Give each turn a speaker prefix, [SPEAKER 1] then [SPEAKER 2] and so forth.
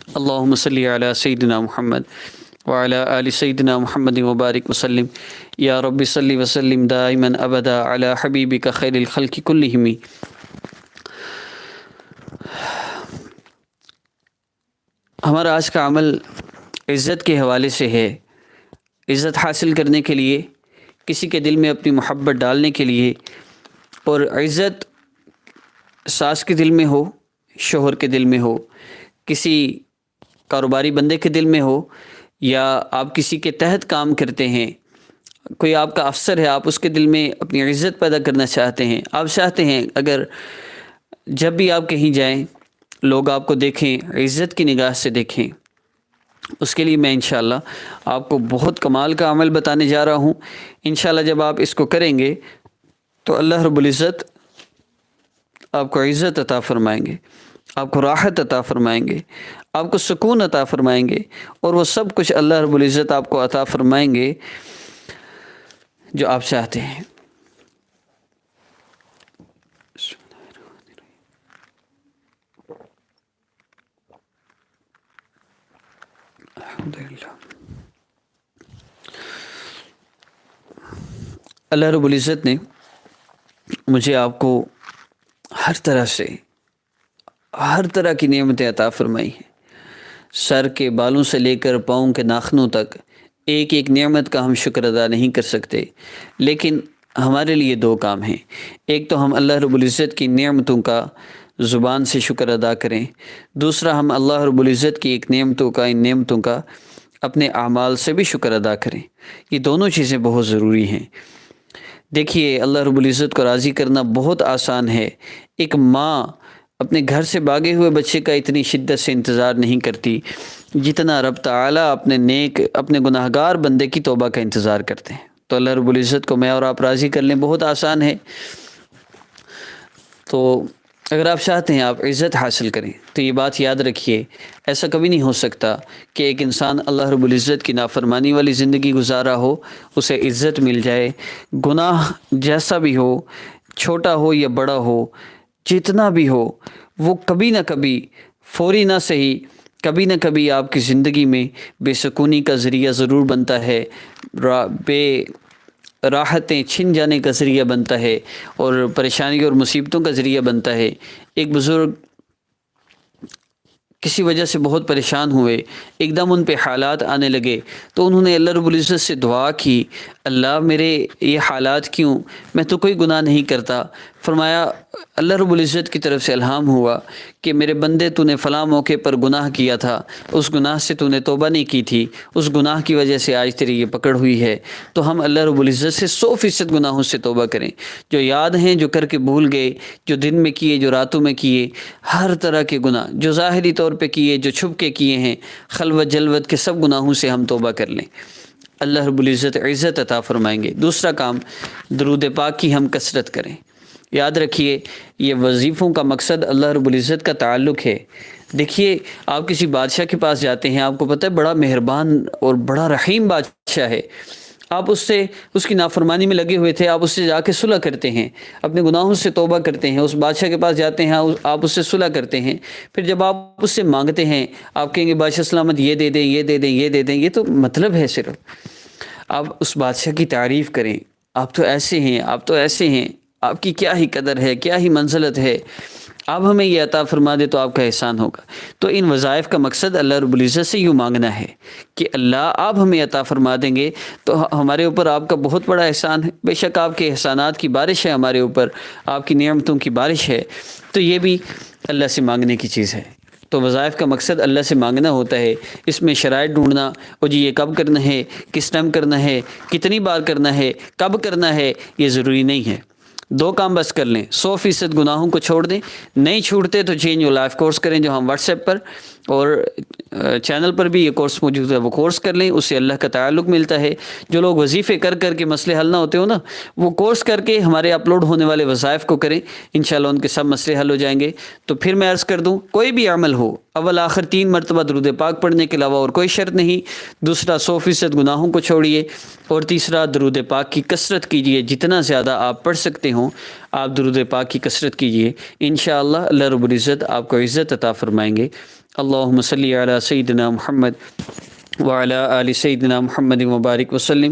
[SPEAKER 1] اللہم صلی علی سیدنا محمد وعلی آل سیدنا محمد وبارک وسلم یا رب صلی وسلم دائما ابدا علی حبیبک خیر الخلق کلہم۔ ہمارا آج کا عمل عزت کے حوالے سے ہے۔ عزت حاصل کرنے کے لیے، کسی کے دل میں اپنی محبت ڈالنے کے لیے، اور عزت ساس کے دل میں ہو، شوہر کے دل میں ہو، کسی کاروباری بندے کے دل میں ہو، یا آپ کسی کے تحت کام کرتے ہیں، کوئی آپ کا افسر ہے، آپ اس کے دل میں اپنی عزت پیدا کرنا چاہتے ہیں۔ آپ چاہتے ہیں اگر جب بھی آپ کہیں جائیں لوگ آپ کو دیکھیں، عزت کی نگاہ سے دیکھیں، اس کے لیے میں انشاءاللہ آپ کو بہت کمال کا عمل بتانے جا رہا ہوں۔ انشاءاللہ جب آپ اس کو کریں گے تو اللہ رب العزت آپ کو عزت عطا فرمائیں گے، آپ کو راحت عطا فرمائیں گے، آپ کو سکون عطا فرمائیں گے، اور وہ سب کچھ اللہ رب العزت آپ کو عطا فرمائیں گے جو آپ چاہتے ہیں۔ الحمدللہ۔ اللہ رب العزت نے مجھے آپ کو ہر طرح سے، ہر طرح کی نعمتیں عطا فرمائی ہیں۔ سر کے بالوں سے لے کر پاؤں کے ناخنوں تک ایک ایک نعمت کا ہم شکر ادا نہیں کر سکتے، لیکن ہمارے لیے دو کام ہیں۔ ایک تو ہم اللہ رب العزت کی نعمتوں کا زبان سے شکر ادا کریں، دوسرا ہم اللہ رب العزت کی ایک ان نعمتوں کا اپنے اعمال سے بھی شکر ادا کریں۔ یہ دونوں چیزیں بہت ضروری ہیں۔ دیکھیے، اللہ رب العزت کو راضی کرنا بہت آسان ہے۔ ایک ماں اپنے گھر سے بھاگے ہوئے بچے کا اتنی شدت سے انتظار نہیں کرتی جتنا رب تعالیٰ اپنے گناہگار بندے کی توبہ کا انتظار کرتے ہیں۔ تو اللہ رب العزت کو میں اور آپ راضی کر لیں بہت آسان ہے۔ تو اگر آپ چاہتے ہیں آپ عزت حاصل کریں تو یہ بات یاد رکھیے، ایسا کبھی نہیں ہو سکتا کہ ایک انسان اللہ رب العزت کی نافرمانی والی زندگی گزارا ہو، اسے عزت مل جائے۔ گناہ جیسا بھی ہو، چھوٹا ہو یا بڑا ہو، جتنا بھی ہو، وہ کبھی نہ کبھی، فوری نہ صحیح، کبھی نہ کبھی آپ کی زندگی میں بے سکونی کا ذریعہ ضرور بنتا ہے، بے راحتیں چھن جانے کا ذریعہ بنتا ہے، اور پریشانی اور مصیبتوں کا ذریعہ بنتا ہے۔ ایک بزرگ کسی وجہ سے بہت پریشان ہوئے، ایک دم ان پہ حالات آنے لگے، تو انہوں نے اللہ رب العزت سے دعا کی، اللہ میرے یہ حالات کیوں؟ میں تو کوئی گناہ نہیں کرتا۔ فرمایا، اللہ رب العزت کی طرف سے الہام ہوا کہ میرے بندے، تو نے فلاں موقع پر گناہ کیا تھا، اس گناہ سے تو نے توبہ نہیں کی تھی، اس گناہ کی وجہ سے آج تیری یہ پکڑ ہوئی ہے۔ تو ہم اللہ رب العزت سے 100% گناہوں سے توبہ کریں، جو یاد ہیں، جو کر کے بھول گئے، جو دن میں کیے، جو راتوں میں کیے، ہر طرح کے گناہ جو ظاہری طور پہ کیے، جو چھپ کے کیے ہیں، خلوت جلوت کے سب گناہوں سے ہم توبہ کر لیں، اللہ رب العزت عزت عطا فرمائیں گے۔ دوسرا کام، درود پاک کی ہم کثرت کریں۔ یاد رکھیے، یہ وظیفوں کا مقصد اللہ رب العزت کا تعلق ہے۔ دیکھیے، آپ کسی بادشاہ کے پاس جاتے ہیں، آپ کو پتہ ہے بڑا مہربان اور بڑا رحیم بادشاہ ہے، آپ اس کی نافرمانی میں لگے ہوئے تھے، آپ اس سے جا کے صلح کرتے ہیں، اپنے گناہوں سے توبہ کرتے ہیں، اس بادشاہ کے پاس جاتے ہیں، آپ اس سے صلح کرتے ہیں، پھر جب آپ اس سے مانگتے ہیں، آپ کہیں گے بادشاہ سلامت یہ دے دیں، یہ دے دیں، یہ دے دیں۔ یہ تو مطلب ہے، صرف آپ اس بادشاہ کی تعریف کریں، آپ تو ایسے ہیں، آپ تو ایسے ہیں، آپ کی کیا ہی قدر ہے، کیا ہی منزلت ہے، آپ ہمیں یہ عطا فرما دے تو آپ کا احسان ہوگا۔ تو ان وظائف کا مقصد اللہ رب العزت سے یوں مانگنا ہے کہ اللہ آپ ہمیں عطا فرما دیں گے تو ہمارے اوپر آپ کا بہت بڑا احسان ہے۔ بے شک آپ کے احسانات کی بارش ہے ہمارے اوپر، آپ کی نعمتوں کی بارش ہے، تو یہ بھی اللہ سے مانگنے کی چیز ہے۔ تو وظائف کا مقصد اللہ سے مانگنا ہوتا ہے، اس میں شرائط ڈھونڈنا، اور جی یہ کب کرنا ہے، کس ٹائم کرنا ہے، کتنی بار کرنا ہے، کب کرنا ہے، یہ ضروری نہیں ہے۔ دو کام بس کر لیں، 100% گناہوں کو چھوڑ دیں، نہیں چھوڑتے تو چینج یور لائف کورس کریں، جو ہم واٹس ایپ پر اور چینل پر بھی یہ کورس موجود ہے، وہ کورس کر لیں، اس سے اللہ کا تعلق ملتا ہے۔ جو لوگ وظیفے کر کر کے مسئلے حل نہ ہوتے ہو نا، وہ کورس کر کے ہمارے اپلوڈ ہونے والے وظائف کو کریں، انشاءاللہ ان کے سب مسئلے حل ہو جائیں گے۔ تو پھر میں عرض کر دوں، کوئی بھی عمل ہو، اول آخر 3 مرتبہ درود پاک پڑھنے کے علاوہ اور کوئی شرط نہیں، دوسرا 100% گناہوں کو چھوڑیے، اور تیسرا درود پاک کی کثرت کیجیے، جتنا زیادہ آپ پڑھ سکتے ہوں آپ درود پاک کی کثرت کیجیے، انشاءاللہ اللہ رب العزت آپ کو عزت عطا فرمائیں گے۔ اللہم صلی علی سیدنا محمد وعلی آل سیدنا محمد وبارک وسلم